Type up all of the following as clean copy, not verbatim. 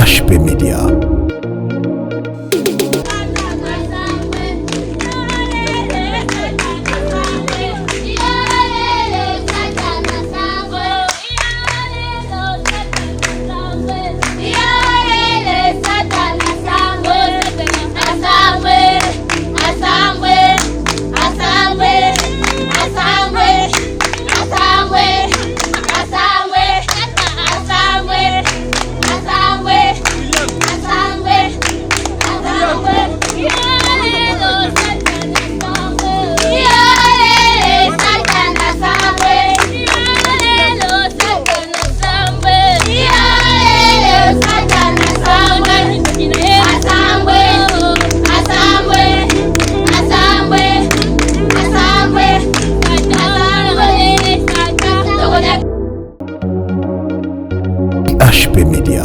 HP Media. HP Media.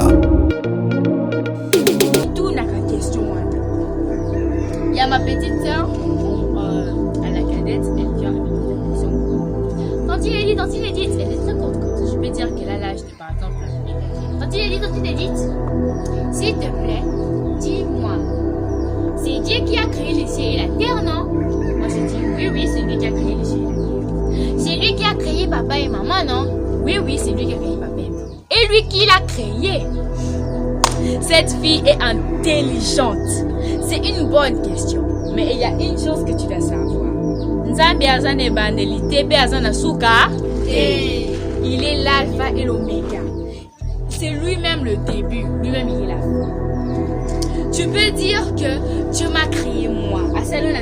Tout n'a qu'à question. Il y a ma petite soeur, à la cadette, elle vient avec la question. Tante Edith, elle est très contente. Je peux dire qu'elle a l'âge de, par exemple, Tante Edith, s'il te plaît, dis-moi, c'est Dieu qui a créé les cieux et la terre, non? Moi je dis, oui, c'est lui qui a créé les cieux et la terre. C'est lui qui a créé papa et maman, non? Oui, c'est lui qui a créé papa et maman. Et lui qui l'a créé. Cette fille est intelligente. C'est une bonne question. Mais il y a une chose que tu dois savoir. Nzambe azane bandelite be azana suka. Il est l'alpha et l'oméga. C'est lui-même le début. Lui-même il est la fin. Tu peux dire que Dieu m'a créé moi. À celle là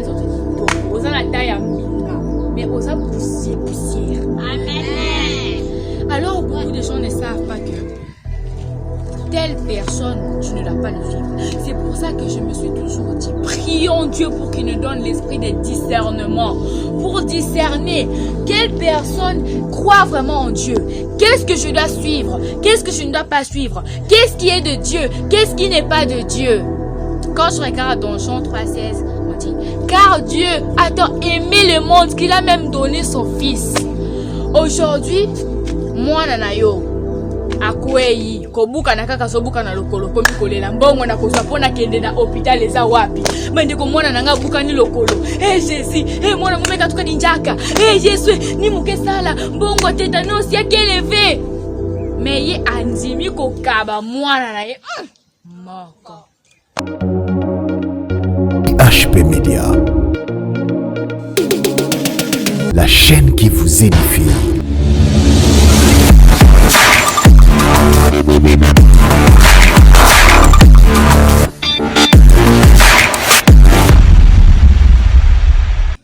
aux la taille à minga. Mais aux poussière. Amen. Alors beaucoup de gens ne savent pas que telle personne, tu ne dois pas le vivre. C'est pour ça que je me suis toujours dit, prions Dieu pour qu'il nous donne l'esprit de discernement. Pour discerner quelle personne croit vraiment en Dieu. Qu'est-ce que je dois suivre? Qu'est-ce que je ne dois pas suivre? Qu'est-ce qui est de Dieu? Qu'est-ce qui n'est pas de Dieu? Quand je regarde dans Jean 3,16, on dit, car Dieu a tant aimé le monde qu'il a même donné son fils. Aujourd'hui, moi nanayo akwei kobuka na kaka sobuka na lokolo komi kolela mbongo na kozwa pona kende na hôpital eza wapi mende ko mwana nanga buka ni lokolo Jésus mwana mumeka tuka dinjaka Jésus ni mukesala mbongo tétanos ya keleve mais ye andimi ko kaba mwana na ye moko. HP Media, la chaîne qui vous édifie.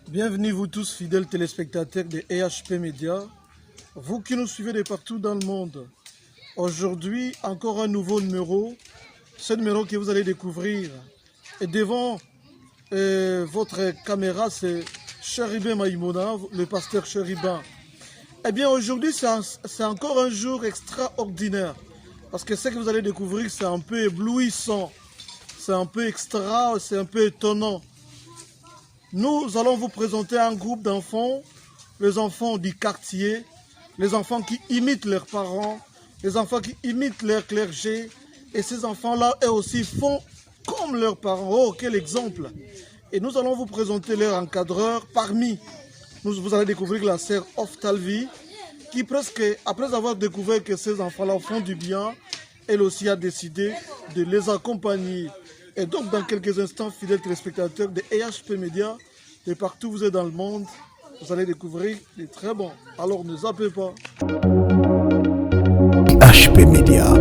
Bienvenue vous tous fidèles téléspectateurs de HP Media, vous qui nous suivez de partout dans le monde. Aujourd'hui, encore un nouveau numéro, ce numéro que vous allez découvrir. Et devant votre caméra, c'est Cherubin Maïmona, le pasteur Cherubin. Eh bien aujourd'hui, c'est encore un jour extraordinaire. Parce que ce que vous allez découvrir, c'est un peu éblouissant. C'est un peu extra, c'est un peu étonnant. Nous allons vous présenter un groupe d'enfants, les enfants du quartier, les enfants qui imitent leurs parents, les enfants qui imitent leur clergé. Et ces enfants-là, eux aussi, font comme leurs parents. Oh, quel exemple! Et nous allons vous présenter leur encadreur parmi. Vous allez découvrir la sœur Oftalvi, qui presque, après avoir découvert que ces enfants-là font du bien, elle aussi a décidé de les accompagner. Et donc, dans quelques instants, fidèles téléspectateurs de HP Media, de partout où vous êtes dans le monde, vous allez découvrir des très bons. Alors, ne zappez pas. HP Media.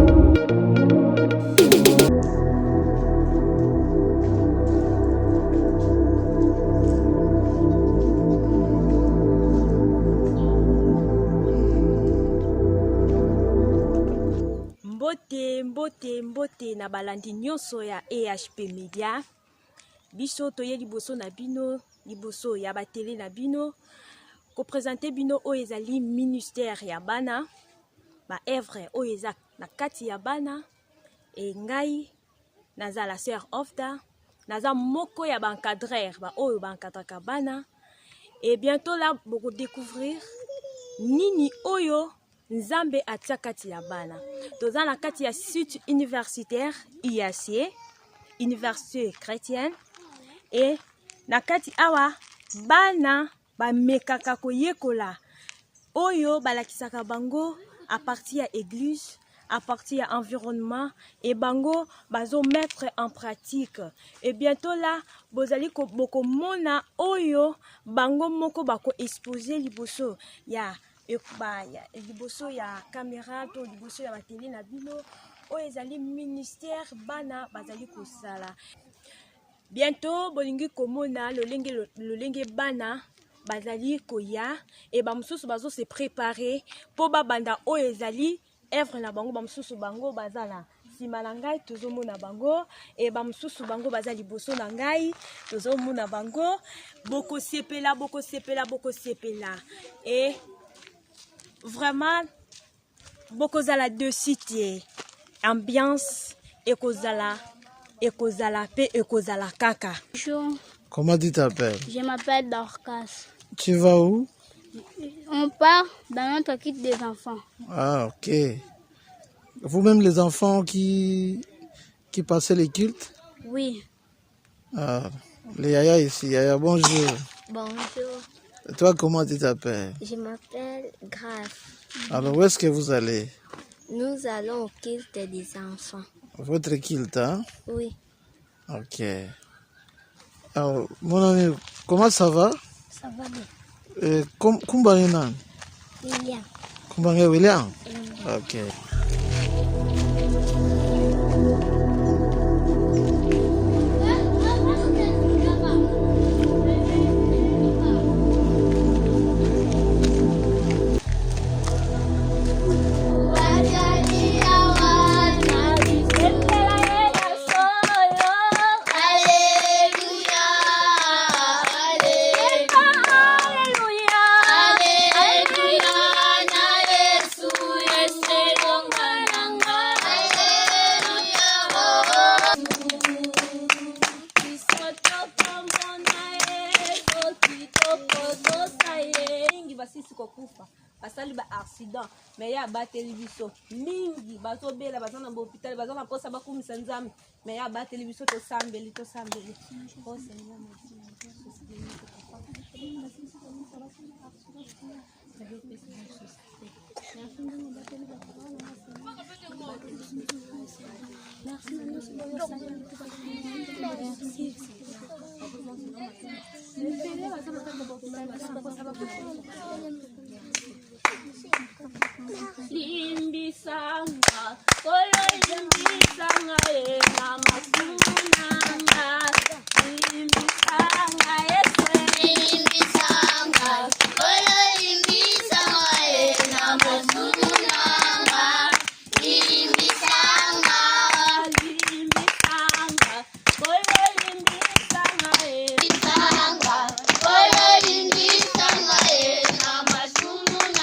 Mbote na balandi nyonso ya HP Media. Biso toye liboso na bino, liboso ya batele na bino, ko présenter bino oyo ezali ministère ya bana, ba œuvre oyo eza na kati ya bana. Et ngai naza la sœur Ofta, naza moko ya bancadreur ba oyo bankadraka bana. Et bientôt là, boko découvrir nini oyo nzambe atia kati ya bana. Toza na kati ya site universitaire IAC, Université chrétienne, et na kati awa bana bamekaka koyekola oyo balakisaka bango à partir ya église, à partir ya environnement, et bango bazo mettre en pratique. Et bientôt là bozali boko mona oyo bango moko bako exposer liboso ya liboso ya caméra to liboso ya batele na bino oyo ezali ministère bana bazali kosala. Bientôt bolingi komona lolenge bana bazali koya et bamususu bazo se préparer po babanda oyo ezali œuvre na bango. Bamususu bango bazala sima na ngai tozomona bango et bamususu bango bazali liboso na ngai tozomona bango boko sepela et vraiment boko zala de cité ambiance ekozala pe ekozala kaka. Bonjour, Comment tu t'appelles? je m'appelle Dorcas. Tu vas où? On part dans notre kit des enfants. Ah, ok. Vous-même les enfants qui passaient les cultes? Oui. Ah, les Yaya ici. Yaya, bonjour. Bonjour, Et toi, comment tu t'appelles? je m'appelle Graf. Alors, où est-ce que vous allez? Nous allons au culte des enfants. Votre culte, hein? Oui, Ok. Alors, mon ami, comment ça va? ça va bien. Kumbanina? William. Kumbange William? Ok. basali ba accident mais ya bateli biso mingi bazobela baza na hôpital baza na posa bakumisa nzambe mais ya bateli biso tosambeli oh Seigneur limbisanga kolo limbisanga na masunanga limbisanga Yesu limbisanga kolo limbisanga na masunanga limbisanga kolo limbisanga limbisanga kolo limbisanga na masunanga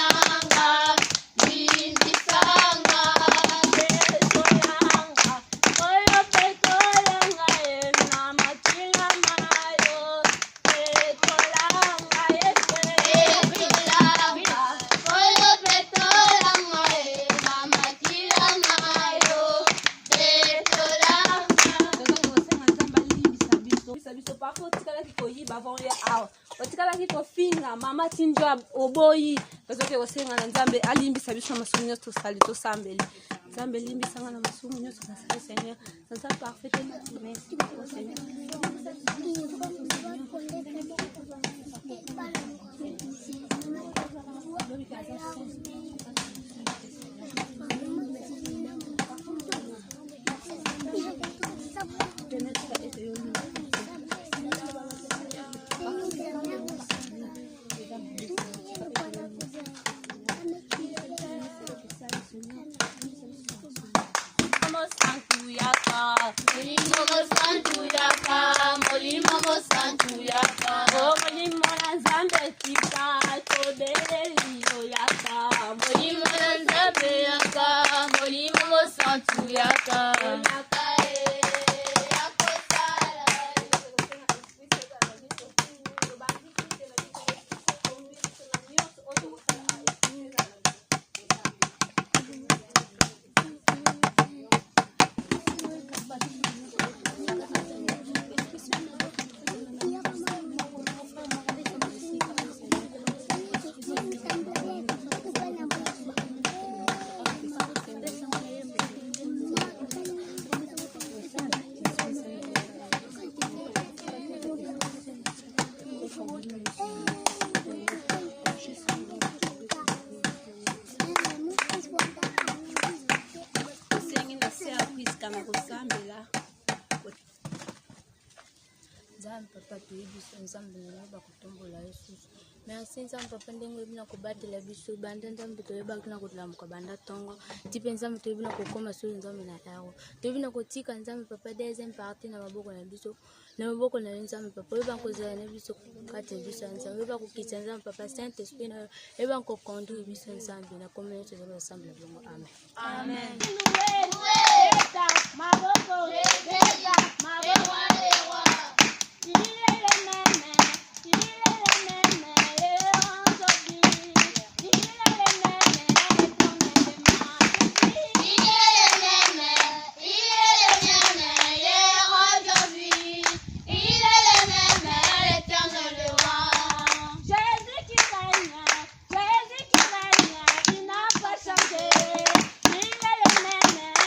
otikalaki kofinga mama tinjo oboyi bazoke kosenga na nzambe alimbisa biso na masumu nyonso tosali tosambeli nzambe limbisanga na masumu nyonso tosali Seigneur nzambe parfait merci beaucoup Seigneur. tokutana kusambela nzambe papa toyebiso nzambe nayoba kutombola lisusu merci nzambe papa ndenge oyebi na kobatela biso banda nzambe toyebaki na kotulamuka banda ntongo ti mpe nzambe toyebi na kokoma solo nzambe na ero toyebi na kotika nzambe papa deuxième partie na maboko na biso na maboko na yo nzambe papa oyeba kozala na biso kati ya biso ya nzambe oyeba kokitisa nzambe papa saint esprit na yo oyeba koconduire biso nzambe na komona nyonso ezali ensemble na bongo amen Amen. Jésus qui règne, il n'a pas changé. Il est le même.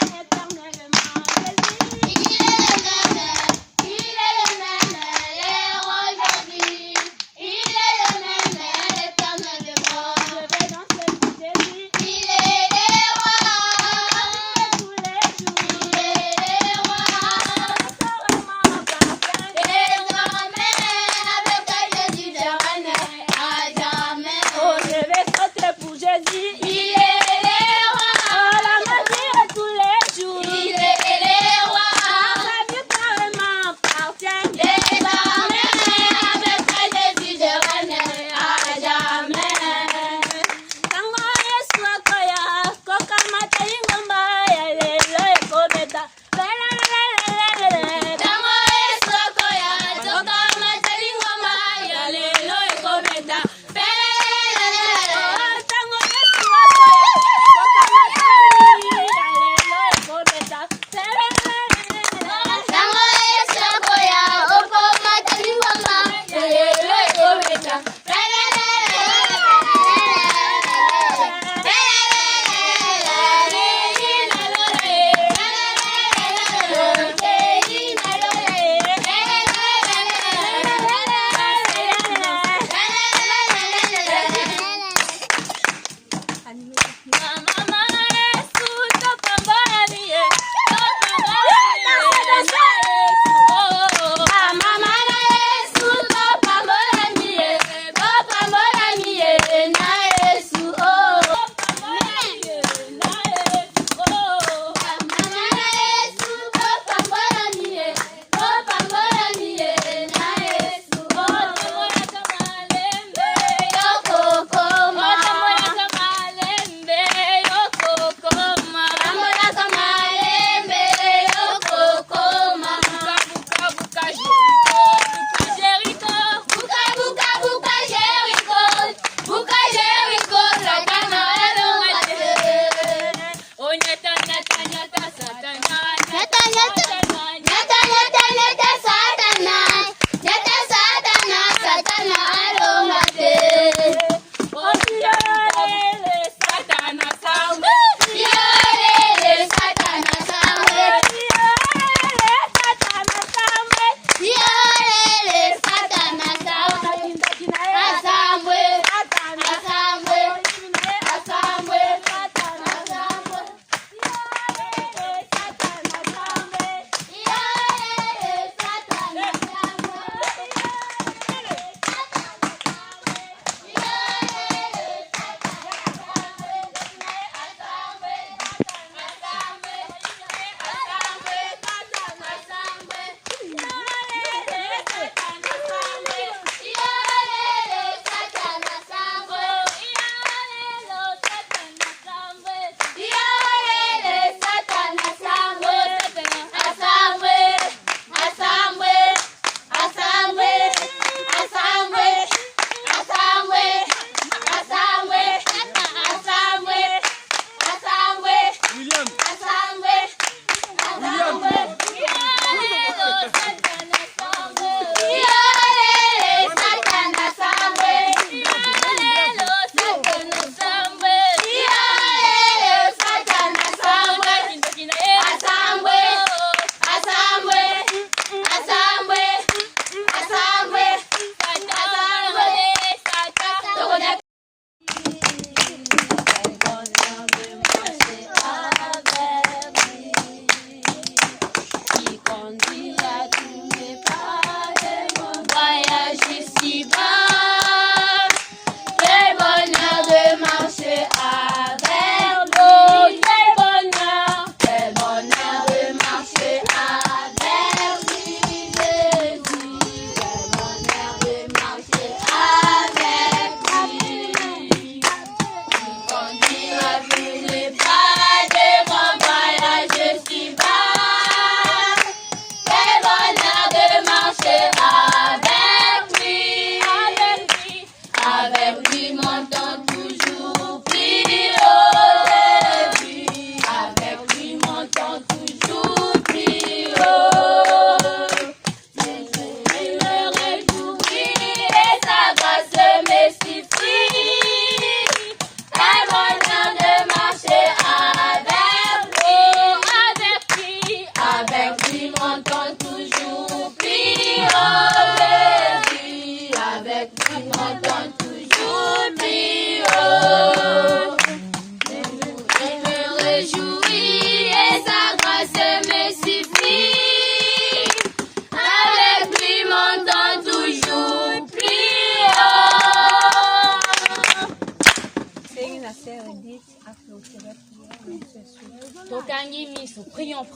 Prions.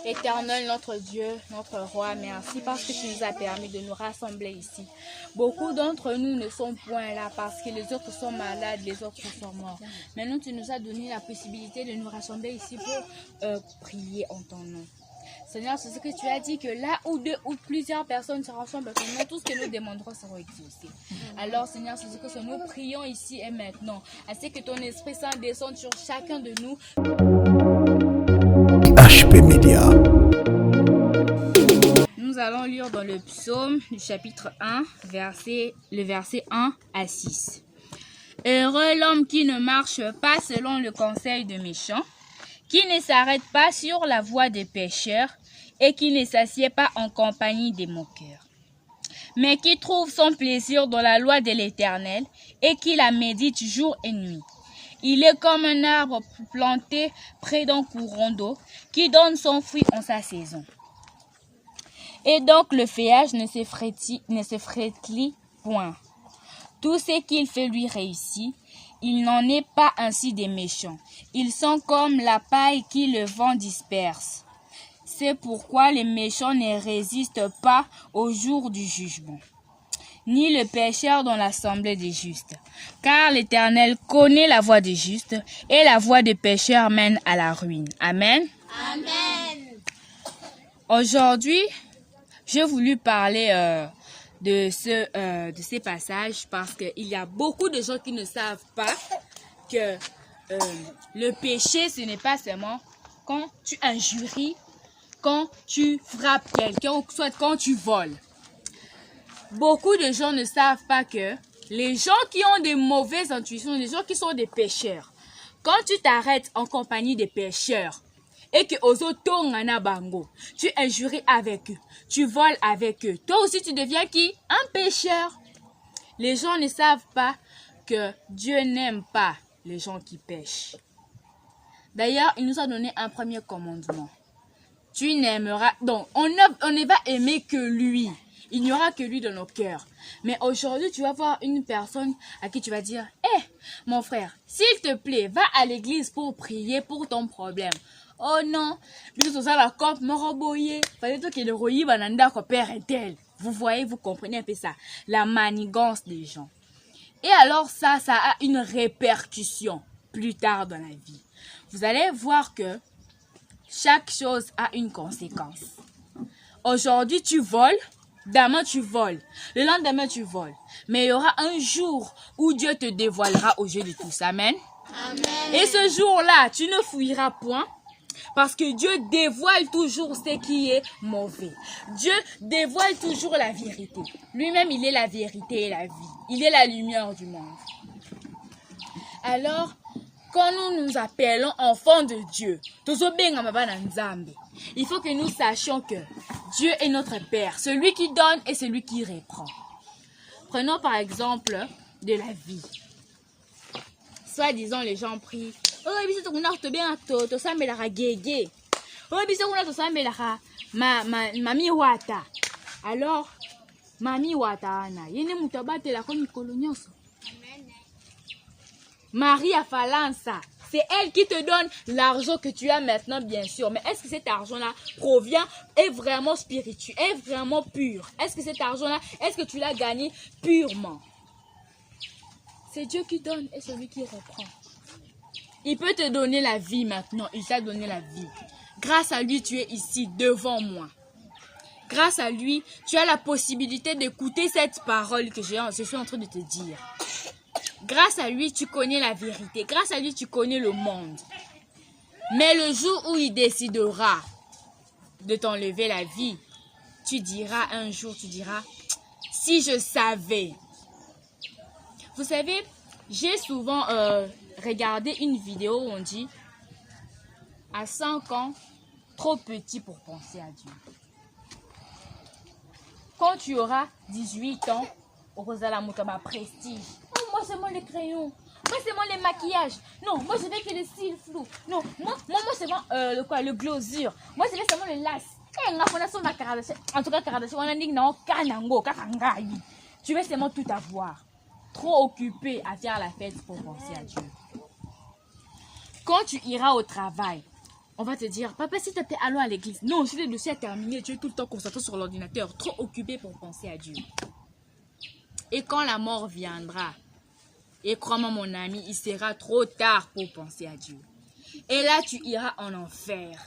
Éternel, notre Dieu, notre roi, merci parce que tu nous as permis de nous rassembler ici. Beaucoup d'entre nous ne sont point là parce que les autres sont malades, les autres sont morts. Maintenant, tu nous as donné la possibilité de nous rassembler ici pour prier en ton nom. Seigneur, c'est ce que tu as dit, que là où deux ou plusieurs personnes se rassemblent, tout ce que nous demanderons sera exaucé. Alors, Seigneur, c'est ce que nous prions ici et maintenant, ainsi que ton Esprit Saint descende sur chacun de nous. IHP Media. Nous allons lire dans le psaume du chapitre 1, le verset 1 à 6. Heureux l'homme qui ne marche pas selon le conseil de méchants, qui ne s'arrête pas sur la voie des pécheurs et qui ne s'assied pas en compagnie des moqueurs, mais qui trouve son plaisir dans la loi de l'Éternel et qui la médite jour et nuit. Il est comme un arbre planté près d'un courant d'eau qui donne son fruit en sa saison. Et donc le feuillage ne se frétille point. Tout ce qu'il fait lui réussit. Il n'en est pas ainsi des méchants. Ils sont comme la paille qui le vent disperse. C'est pourquoi les méchants ne résistent pas au jour du jugement, ni le pécheur dans l'assemblée des justes. Car l'Éternel connaît la voie des justes, et la voie des pécheurs mène à la ruine. Amen. Amen. Aujourd'hui, j'ai voulu parler de ces passages parce qu'il y a beaucoup de gens qui ne savent pas que le péché, ce n'est pas seulement quand tu injuries, quand tu frappes quelqu'un ou soit quand tu voles. Beaucoup de gens ne savent pas que les gens qui ont des mauvaises intuitions, les gens qui sont des pécheurs, quand tu t'arrêtes en compagnie des pécheurs et que aux bango, tu injuries avec eux, tu voles avec eux, toi aussi tu deviens qui? Un pécheur. Les gens ne savent pas que Dieu n'aime pas les gens qui pêchent. D'ailleurs, il nous a donné un premier commandement. Tu n'aimeras, donc on ne va aimer que lui. Il n'y aura que lui dans nos cœurs. Mais aujourd'hui, tu vas voir une personne à qui tu vas dire, mon frère, s'il te plaît, va à l'église pour prier pour ton problème. Oh non, vous voyez, vous comprenez un peu ça. La manigance des gens. Et alors ça a une répercussion plus tard dans la vie. Vous allez voir que chaque chose a une conséquence. Aujourd'hui, tu voles. Demain, tu voles. Le lendemain, tu voles. Mais il y aura un jour où Dieu te dévoilera au jeu de tous. Amen. Amen. Et ce jour-là, tu ne fuiras point. Parce que Dieu dévoile toujours ce qui est mauvais. Dieu dévoile toujours la vérité. Lui-même, il est la vérité et la vie. Il est la lumière du monde. Alors, quand nous nous appelons enfants de Dieu, il faut que nous sachions que Dieu est notre Père, celui qui donne et celui qui reprend. Prenons par exemple de la vie. Soit disons les gens prient. Alors, Mami Wata, Maria Falansa, c'est elle qui te donne l'argent que tu as maintenant, bien sûr. Mais est-ce que cet argent-là est vraiment spirituel, est vraiment pur? Est-ce que cet argent-là, est-ce que tu l'as gagné purement? C'est Dieu qui donne et celui qui reprend. Il peut te donner la vie maintenant. Il t'a donné la vie. Grâce à lui, tu es ici devant moi. Grâce à lui, tu as la possibilité d'écouter cette parole que je suis en train de te dire. Grâce à lui, tu connais la vérité. Grâce à lui, tu connais le monde. Mais le jour où il décidera de t'enlever la vie, tu diras un jour, si je savais. Vous savez, j'ai souvent regardé une vidéo où on dit à 5 ans, trop petit pour penser à Dieu. Quand tu auras 18 ans, Rosala Moutama prestige. Oh, moi c'est moi les crayons. Moi c'est moi les maquillages. Non, moi je veux que les cils flous. Non, moi c'est moi le glosure. Moi je veux seulement le lace. En tout cas, tu veux seulement tout avoir. Trop occupé à faire la fête pour penser à Dieu. Quand tu iras au travail, on va te dire, papa, s'il te plaît, allons à l'église. Non, j'ai le dossier à terminer. Tu es tout le temps concentré sur l'ordinateur, trop occupé pour penser à Dieu. Et quand la mort viendra, et crois-moi mon ami, il sera trop tard pour penser à Dieu. Et là, tu iras en enfer.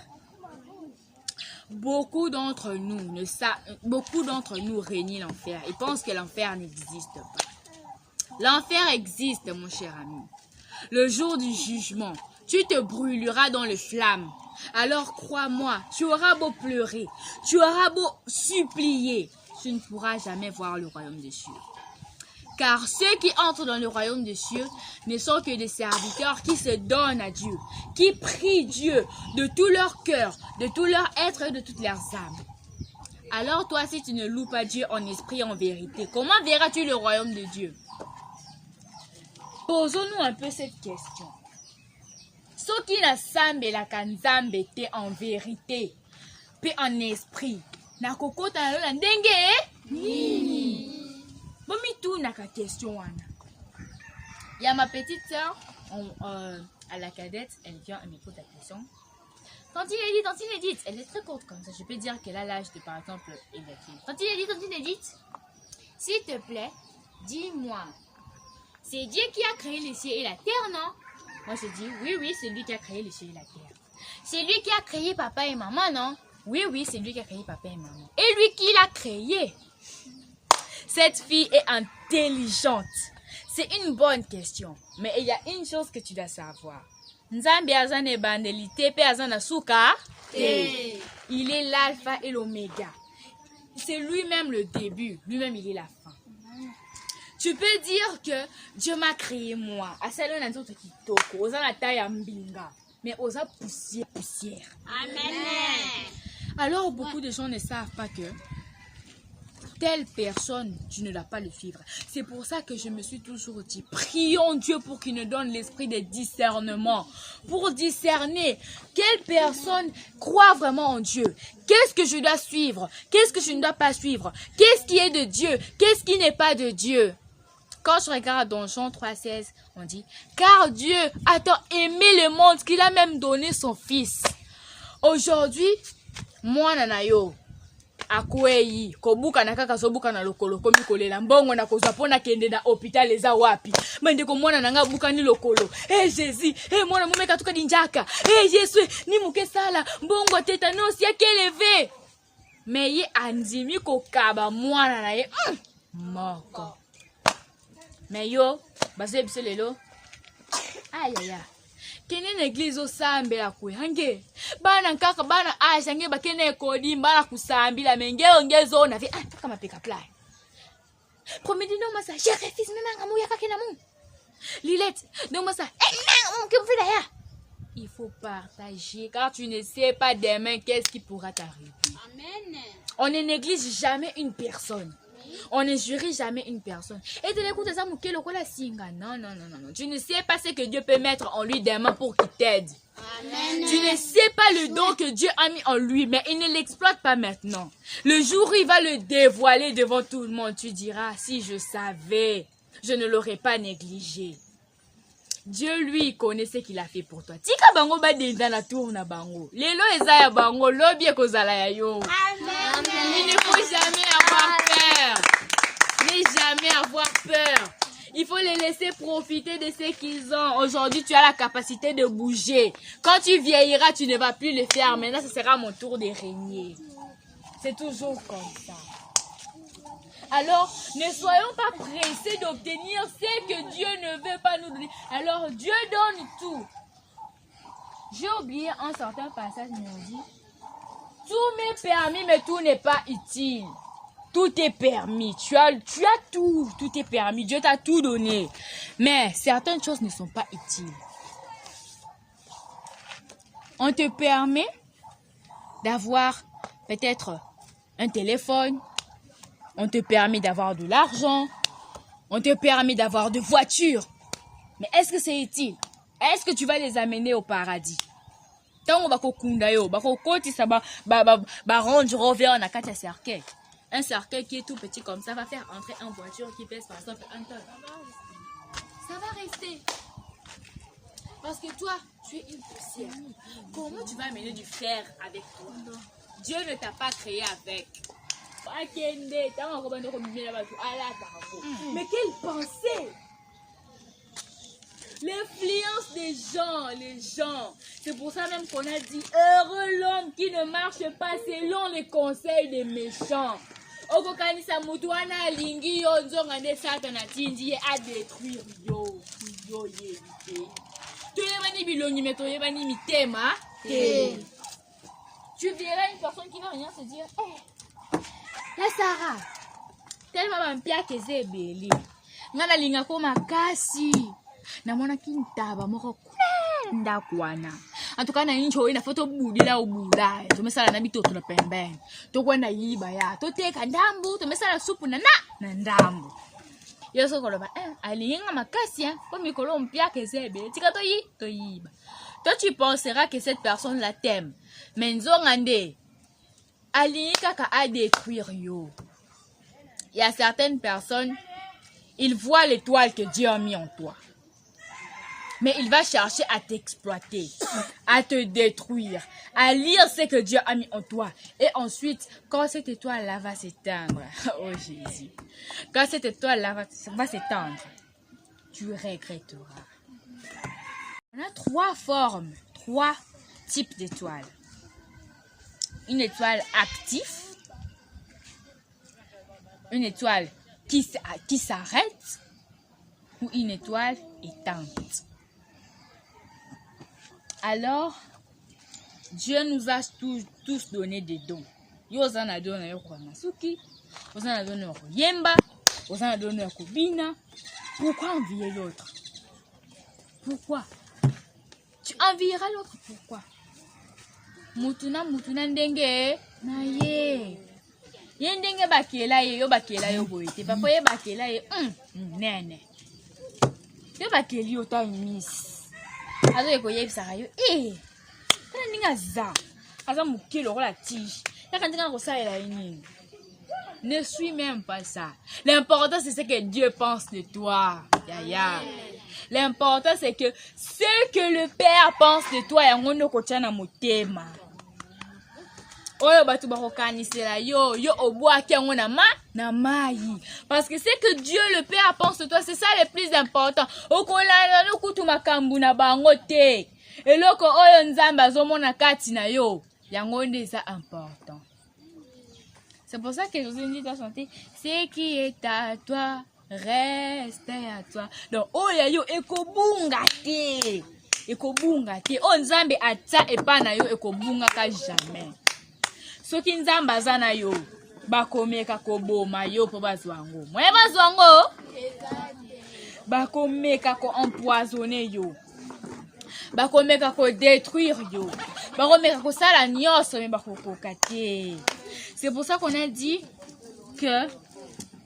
Beaucoup d'entre nous règnent l'enfer et pensent que l'enfer n'existe pas. L'enfer existe, mon cher ami. Le jour du jugement, tu te brûleras dans les flammes. Alors crois-moi, tu auras beau pleurer, tu auras beau supplier, tu ne pourras jamais voir le royaume des cieux. Car ceux qui entrent dans le royaume des cieux ne sont que des serviteurs qui se donnent à Dieu, qui prient Dieu de tout leur cœur, de tout leur être et de toutes leurs âmes. Alors toi, si tu ne loues pas Dieu en esprit et en vérité, comment verras-tu le royaume de Dieu? Posons-nous un peu cette question. Soki na sambelaka nzambe te en vérité, pe en esprit, na kokota na la ndenge nini? Bomi tout na ka question wana. Il y a ma petite sœur à la cadette, elle vient, elle m'écoute la question. Quand il est dit, elle est très courte comme ça. Je peux dire qu'elle a l'âge de, par exemple, Edakim. Quand il est dit, s'il te plaît, dis-moi, c'est Dieu qui a créé les cieux et la terre, non? Moi, je dis, oui, c'est lui qui a créé les cieux et la terre. C'est lui qui a créé papa et maman, non? Oui, c'est lui qui a créé papa et maman. Et lui qui l'a créé? Cette fille est intelligente. C'est une bonne question. Mais il y a une chose que tu dois savoir. Nzambe azane bandelite pe azana suka. Il est l'alpha et l'oméga. C'est lui-même le début. Lui-même, il est la fin. Tu peux dire que Dieu m'a créé moi. Mais osa poussière. Amen. Alors, beaucoup de gens ne savent pas que telle personne, tu ne dois pas le suivre. C'est pour ça que je me suis toujours dit, prions Dieu pour qu'il nous donne l'esprit de discernement. Pour discerner quelle personne croit vraiment en Dieu. Qu'est-ce que je dois suivre? Qu'est-ce que je ne dois pas suivre? Qu'est-ce qui est de Dieu? Qu'est-ce qui n'est pas de Dieu? Quand je regarde dans Jean 3,16, on dit, car Dieu a tant aimé le monde qu'il a même donné son fils. Aujourd'hui, moi nanayo. Akwei kobuka na kaka sobuka na lokolo komi kolela mbongo na kozwa pona kende na hôpital eza wapi mende ko mwana nanga buka ni lokolo Jésus mwana mumeka tuka dinjaka Jésus ni muke sala mbongo tétanos ya keleve mais ye andimi ko kaba mwana na ye moko mais yo baze biselelo ayaya kene na église osambela kwe hange bana nkaka bana ashange bakene kodi bana kusambila mengeo ngezo na vi kama peka play premier dino masa chéri fils nanga mu yaka kena mu Lilette donc masa que vous faites là? Il faut partager car tu ne sais pas demain qu'est-ce qui pourra t'arriver. Amen. On ne néglige jamais une personne. On ne jurie jamais une personne. Et tu l'écoutes ça, mouké lokola singa. Non. Tu ne sais pas ce que Dieu peut mettre en lui demain pour qu'il t'aide. Amen. Tu ne sais pas le don que Dieu a mis en lui, mais il ne l'exploite pas maintenant. Le jour où il va le dévoiler devant tout le monde, tu diras, si je savais, je ne l'aurais pas négligé. Dieu, lui, connaît ce qu'il a fait pour toi. Tika bango ba denda na tour na bango. Lelo ezaya bango, lobi ekozala ya yo. Amen. Il ne faut jamais avoir peur. Ne jamais avoir peur. Il faut les laisser profiter de ce qu'ils ont. Aujourd'hui, tu as la capacité de bouger. Quand tu vieilliras, tu ne vas plus le faire. Maintenant, ce sera mon tour de régner. C'est toujours comme ça. Alors, ne soyons pas pressés d'obtenir ce que Dieu ne veut pas nous donner. Alors, Dieu donne tout. J'ai oublié un certain passage, il me dit, tout m'est permis, mais tout n'est pas utile. Tout est permis. Tu as tout. Tout est permis. Dieu t'a tout donné. Mais certaines choses ne sont pas utiles. On te permet d'avoir peut-être un téléphone. On te permet d'avoir de l'argent. On te permet d'avoir de voitures. Mais est-ce que c'est utile? Est-ce que tu vas les amener au paradis? Tant on va kokunda yo, bako koti sa ba Range Rover na kati ya cercueil. Un cercueil qui est tout petit comme ça va faire entrer une voiture qui pèse par exemple 1 tonne. Ça va rester. Parce que toi, tu es une poussière. Comment tu vas amener du fer avec toi? Dieu ne t'a pas créé avec. Mais quelle pensée! L'influence des gens, les gens. C'est pour ça même qu'on a dit heureux l'homme qui ne marche pas selon les conseils des méchants. Okokanisa mutuana lingi yo nzongande satana tindi a détruire yo yebite. Toyebani bilongi mais toyebani mitema. Tu verras une personne qui va venir se dire la Sarah tellement bampia keze beli. Ngana linga ko makasi. Na mwana kintaba moko kwenda kwana. Antuka na incho ina foto budila ubula. Tumesala na bitoto na pembeni. Tokwenda yiba ya. Toteka ndambu, tumesala supu na ndambu. Yoso koloba alinga makasi ko mikolo mpia kezebe. Tika to yiba. Toi tu penseras que cette personne la t'aime. Mais nzongande alinga ka a détruire yo. Il y a certaines personnes, ils voient l'étoile que Dieu a mis en toi. Mais il va chercher à t'exploiter, à te détruire, à lire ce que Dieu a mis en toi. Et ensuite, quand cette étoile-là va s'éteindre, oh Jésus, quand cette étoile-là va s'éteindre, tu regretteras. On a 3 formes, 3 types d'étoiles. Une étoile active, une étoile qui s'arrête ou une étoile éteinte. Alors, Dieu nous a tous donné des dons. Yozana donné yoko masuki, yozana donné yoko yemba, yozana donné yoko bina. Pourquoi envier l'autre? Pourquoi? Tu envieras l'autre, pourquoi? Mutuna ndenge na ye. Yendenge bakela ye yo bakela yo boite. Papa ye bakela ye nene. Yo bakeli yo ta miss. Azo yeko yebisaka yo kana ninga za aza mukilo la tige yaka ndinga ko salela yini. Ne suis même pas ça. L'important c'est ce que Dieu pense de toi. L'important c'est que ce que le Père pense de toi yango ndoko tia na motema. Oyo batu bakokanisela yo obwaki yango na mai. Parce que c'est que Dieu le Père pense de toi, c'est ça le plus important. Okolala no kutu makambu na bango te. Eloko oyo nzamba azomona kati na yo yango nde ça important. C'est pour ça que José dit à chanter ce qui est à toi reste à toi. Donc oya yo ekobunga te. O nzambe ata epa na yo ekobunga ka jamais. Soki nzamba zana yo bakomeka koboma yo po bazwango. Mwe bazwango bakomeka ko empoisonner yo. Bakomeka ko détruire yo. Bakomeka ko sala nyonso me bakokoka te. C'est pour ça qu'on a dit que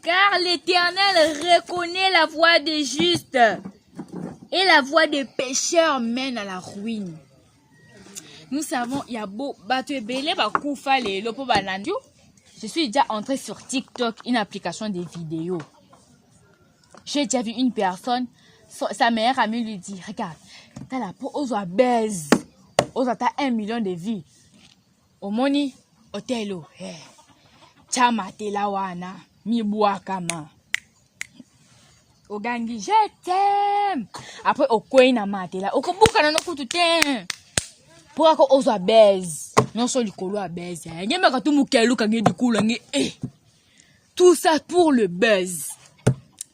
car l'Éternel reconnaît la voie des justes et la voie des pécheurs mène à la ruine. Nous savons, il y a beau je suis déjà entrée sur TikTok, une application de vidéos. J'ai déjà vu une personne, sa meilleure amie lui dit, regarde, t'as la peau aux baise, aux 1 million de vies. Au moni, hôtelo, chama telawana, mi boakama. Au gangi, je t'aime. Après, au koina matela, au kobuka na no kutute. Pour ako ozo baise non so likolo a baise ngeme ka tumukelu ka ngedi kula nge tout ça pour le buzz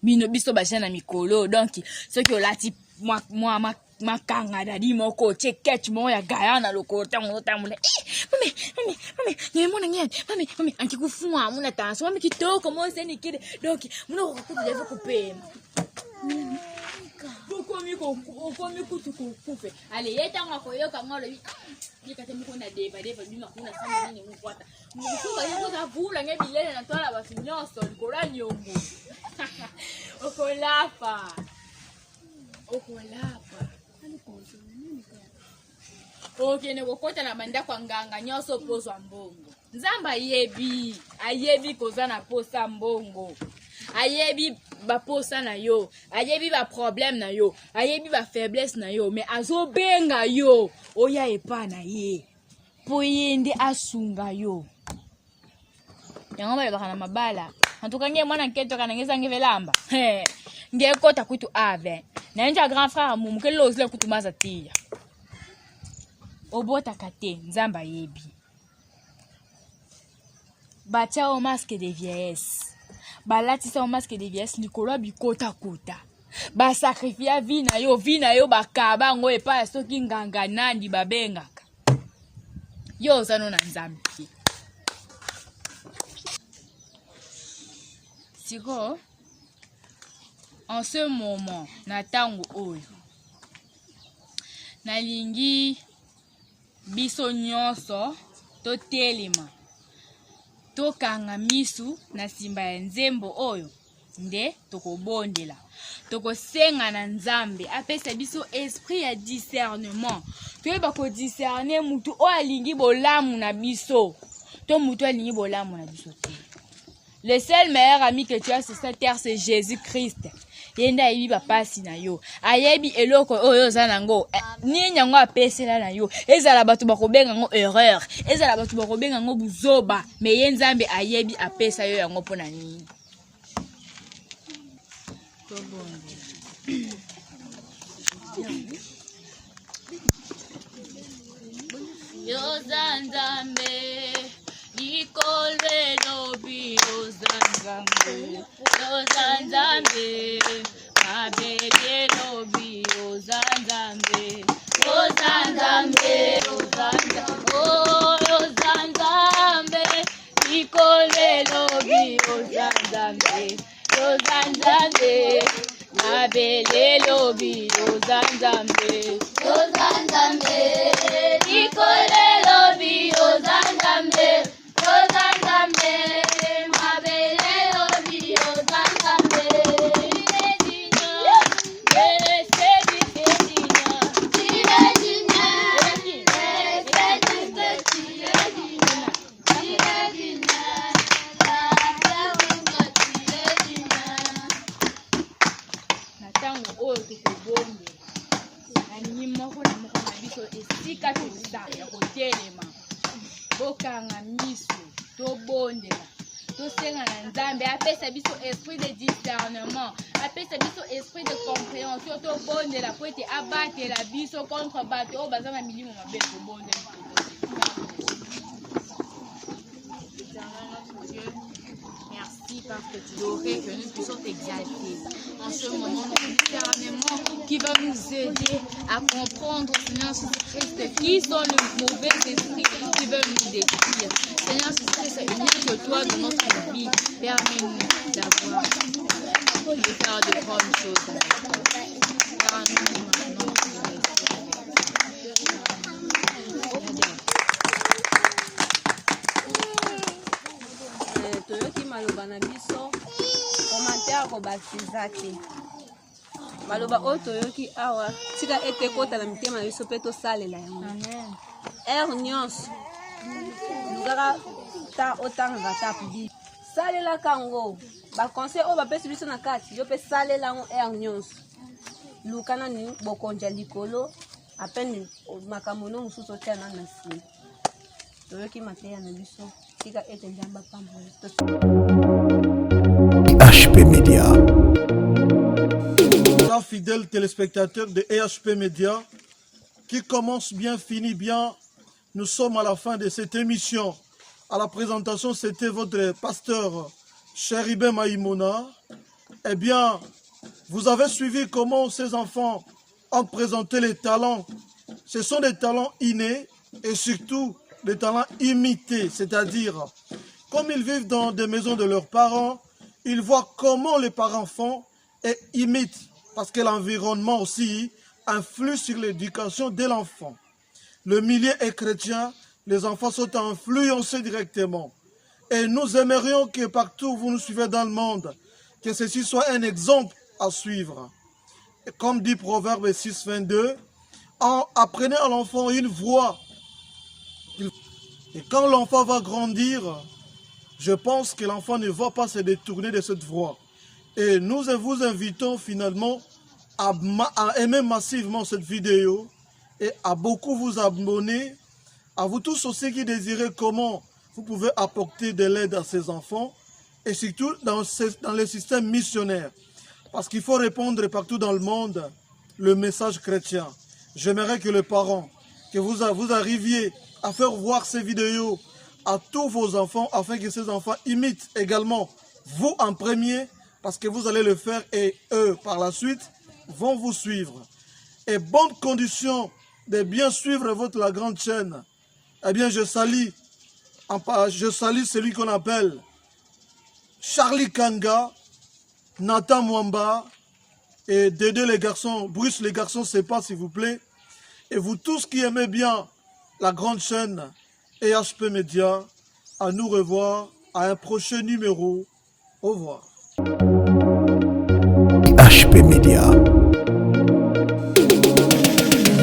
bino biso ba na mikolo donc ce que lati moi makanga dadi moko chekech mo ya gaya na lokolo tango tamule mami nyemona ngene mami ankikufunwa muna tanso mami kitoko mo seni kide donc muno ko kutu couper Komi kutu kufe. Allez, yeta ngako yoka ngolo bi. Yekate mko na deba bima kuna sana nini mkwata. Mkuba yiko za vula ngebilele na twala ba finyoso nkola nyombo. Okolapa. Okay, nekokota na banda kwa nganga nyoso pozwa mbongo. Nzamba ayebi koza na posa mbongo. ayebi ba posa na yo, ayebi ba problème na yo, ayebi ba faiblesse na yo, mais azo benga yo oya epa na ye po yende asunga yo. Yango ba bakana mabala antukange mwana nketo kana ngeza ngevelamba ngekota kutu ave na nja grand frère mumu ke lozile kutu mazatia obota kate nzamba yebi batia au masque de vieillesse balatisa au masque de vieillesse likolo bikota kota ba sacrifier vie na yo bakaba ngo epa soki nganga nandi babengaka yo zano na nzambi. Siko en ce moment na tango oyo nalingi biso nyonso totelema tokanga misu na simba ya nzembo oyo nde tokobondela tokosenga na nzambe apesa biso esprit ya discernement toyeba ko discerner mutu oyo alingi bolamu na biso to mutu alingi bolamu na biso te. Le seul meilleur ami que tu as sur cette terre, c'est Jésus-Christ. Yenda yebi bapasi na yo. Ayebi eloko oyo zanango. Ni nyango apesela na yo. Ezala batu bakobenga ngo erreur. Ezala batu bakobenga ngo buzoba. Mais yenzambe ayebi apesa yo yango pona nini. Yo zanzambe. Ikolwe lobi ozanzambe, ozanzambe, abele lobi ozanzambe, ozanzambe, ozanzambe, ozanzambe, ikolwe lobi ozanzambe, ozanzambe, abele lobi ozanzambe, ozanzambe, ikolwe lobi ozanzambe. Bokanga misu to bondela to senga na nzambe apesa biso esprit de discernement apesa biso esprit de compréhension to bondela po ete abatela biso contre bato oyo baza na milimo mabe to bondela. Merci parce que tu aurais que nous puissions t'exalter en ce moment discernement qui va nous aider à comprendre, Seigneur Jésus-Christ, qui sont les mauvais esprits qui veulent nous détruire. Seigneur Jésus-Christ, il n'y a que toi dans notre vie. Permets-nous d'avoir, de faire de bonnes choses. Permets-nous maintenant toyoki maloba na biso commentaire ko baptiza te maloba oyo toyoki awa tika ete kota na mitema na biso mpe tosalela yango ere nyonso lukaka ta otangaka ta public salelaka yango baconseil oyo bapesi biso na kati yo mpe salela yango ere nyonso luka nani bokonja likolo apene makambo no mosusu otia nani na nsima toyoki mateya na biso. EHP Media. Chers fidèles téléspectateurs de EHP Media, qui commence bien, finit bien, nous sommes à la fin de cette émission. À la présentation, c'était votre pasteur Cheribé Maïmouna. Eh bien, vous avez suivi comment ces enfants ont présenté les talents. Ce sont des talents innés et surtout des talents imités, c'est-à-dire, comme ils vivent dans des maisons de leurs parents, ils voient comment les parents font et imitent, parce que l'environnement aussi influe sur l'éducation de l'enfant. Le milieu est chrétien, les enfants sont influencés directement. Et nous aimerions que partout où vous nous suivez dans le monde, que ceci soit un exemple à suivre. Et comme dit Proverbe 6,22, apprenez à l'enfant une voix. Et quand l'enfant va grandir, je pense que l'enfant ne va pas se détourner de cette voie. Et nous vous invitons finalement à aimer massivement cette vidéo et à beaucoup vous abonner. À vous tous aussi qui désirez comment vous pouvez apporter de l'aide à ces enfants et surtout dans les systèmes missionnaires. Parce qu'il faut répondre partout dans le monde le message chrétien. J'aimerais que les parents, que vous arriviez à faire voir ces vidéos à tous vos enfants afin que ces enfants imitent également vous en premier parce que vous allez le faire et eux par la suite vont vous suivre. Et bonne condition de bien suivre la grande chaîne. Eh bien je salue celui qu'on appelle Charlie Kanga, Nathan Mwamba et Dédé les garçons, Bruce les garçons, c'est pas s'il vous plaît. Et vous tous qui aimez bien la grande chaîne EHP Media, à nous revoir à un prochain numéro. Au revoir. EHP Media,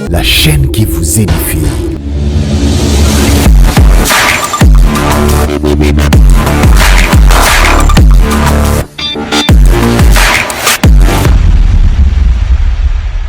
la chaîne qui vous édifie.